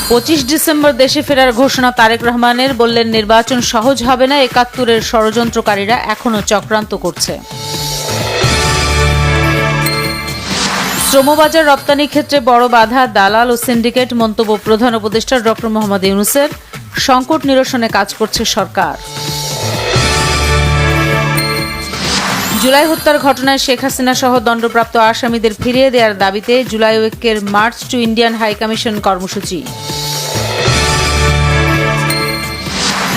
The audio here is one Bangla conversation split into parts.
25 ডিসেম্বর দেশে ফেরার ঘোষণা তারেক রহমানের, বললেন নির্বাচন সহজ হবে না, ৭১-এর ষড়যন্ত্রকারীরা এখনো চক্রান্ত করছে। শ্রমবাজার রপ্তানি ক্ষেত্রে বড় বাধা দালাল ও সিন্ডিকেট, মন্তব্য প্রধান উপদেষ্টা ডক্টর মোহাম্মদ ইউনূসের। সংকট নিরসনে কাজ করছে সরকার। জুলাই হত্যার ঘটনায় শেখ হাসিনা সহ দণ্ডপ্রাপ্ত আসামিদের ফিরিয়ে দেওয়ার দাবিতে জুলাই ঐক্যের march to Indian high commission কর্মসূচি।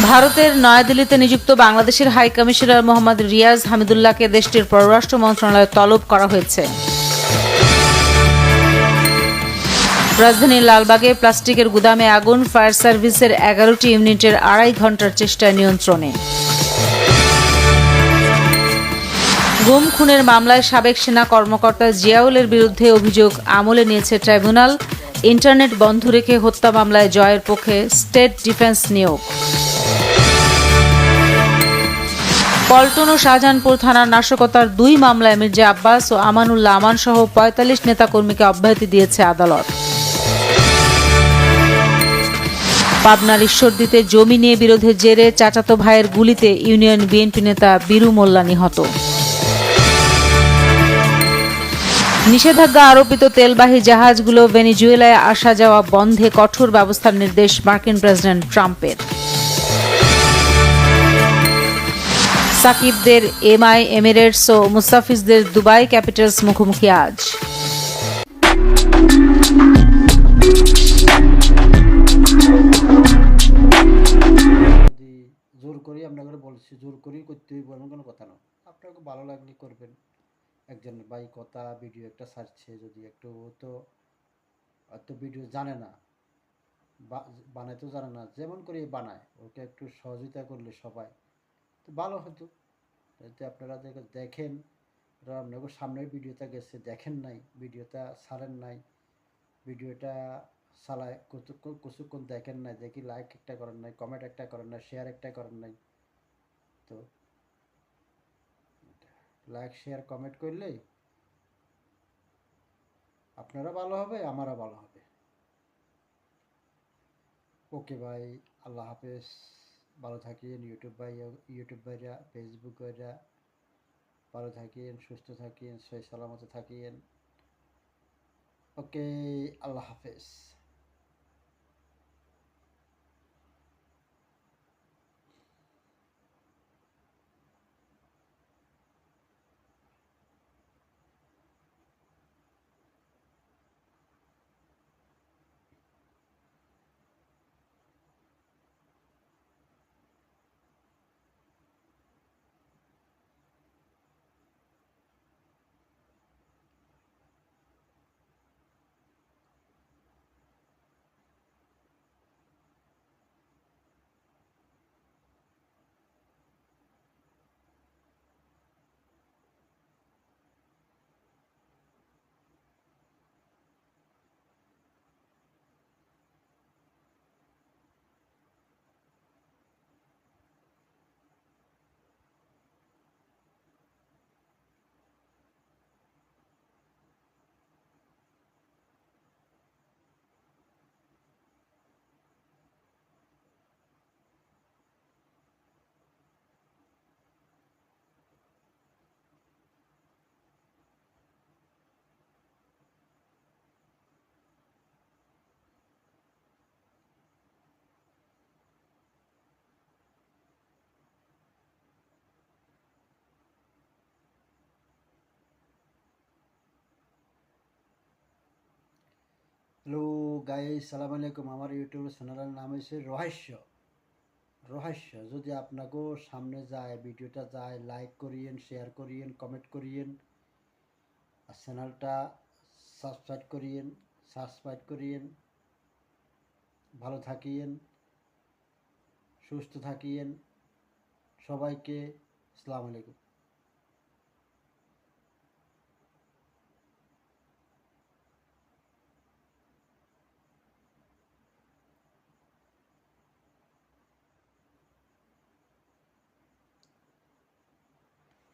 ভারতের নয়াদিল্লিতে নিযুক্ত বাংলাদেশের হাই কমিশনার মোহাম্মদ রিয়াজ হামিদুল্লাহকে দেশটির পররাষ্ট্র মন্ত্রণালয়ে তলব করা হয়েছে। রাজধানীর লালবাগে প্লাস্টিকের গুদামে আগুন, ফায়ার সার্ভিসের 11টি ইউনিটের 2.5 ঘণ্টার চেষ্টায় নিয়ন্ত্রণে। গুম খুনের মামলায় সাবেক সেনা কর্মকর্তা জিয়াউলের বিরুদ্ধে অভিযোগ আমলে নিয়েছে ট্রাইব্যুনাল। ইন্টারনেট বন্ধ রেখে হত্যা মামলায় জয়ের পক্ষে স্টেট ডিফেন্স নিয়োগ। পল্টন ও শাহজাহানপুর থানার নাশকতার 2 মামলায় মির্জা আব্বাস ও আমানুল্লাহ আমান সহ 45 নেতাকর্মীকে অব্যাহতি দিয়েছে আদালত। পাবনার ঈশ্বরদীতে জমি নিয়ে বিরোধের জেরে চাচাতো ভাইয়ের গুলিতে ইউনিয়ন বিএনপি নেতা বীরু মোল্লা নিহত। নিষেধাজ্ঞা আরোপিত তেলবাহী জাহাজগুলো ভেনেজুয়েলায় আসা যাওয়া বন্ধে কঠোর ব্যবস্থার নির্দেশ মার্কিন প্রেসিডেন্ট ট্রাম্পের। সাকিবদের এমআই এমিরেটস ও মুস্তাফিজদের দুবাই ক্যাপিটালস মুখোমুখি আজ। জোর করি আপনাকে বলছি, জোর করি করতে হইব এমন কোনো কথা না। আপনাকে ভালো লাগলে করবেন। একজন ভাই কথা ভিডিও একটা ছাড়ছে, যদি একটু তো অত ভিডিও জানে না, বানাইতেও জানে না, যেমন করে বানায় ওকে একটু সহযোগিতা করলে সবাই তো ভালো হতো। যাতে আপনারা দেখেন, আপনাকে সামনে ভিডিওটা গেছে, দেখেন নাই, ভিডিওটা ছাড়েন নাই, ভিডিওটা চালায় কিছুক্ষণ দেখেন নাই, দেখি লাইক একটা করেন নাই, কমেন্ট একটা করেন নাই, শেয়ার একটা করেন নাই। তো লাইক শেয়ার কমেন্ট করলে আপনারা ভালো হবে, আমারও ভালো হবে। ওকে ভাই, আল্লাহ হাফেজ, ভালো থাকিয়েন। ইউটিউব ভাইরা, ফেসবুক ভাইরা ভালো থাকিয়েন, সুস্থ থাকিয়েন, সহি সালামতে থাকিয়েন। ওকে, আল্লাহ হাফেজ। হ্যালো গাইস, সালাম আলাইকুম। আমার ইউটিউব চ্যানেলের নাম হচ্ছে রহস্য। যদি আপনাকেও সামনে যায়, ভিডিওটা যায়, লাইক করিয়েন, শেয়ার করিয়েন, কমেন্ট করিয়েন, আর চ্যানেলটা সাবস্ক্রাইব করিয়েন। ভালো থাকিয়েন, সুস্থ থাকিয়েন। সবাইকে আসসালামু আলাইকুম।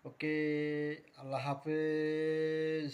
ওকে, আল্লাহ হাফেজ।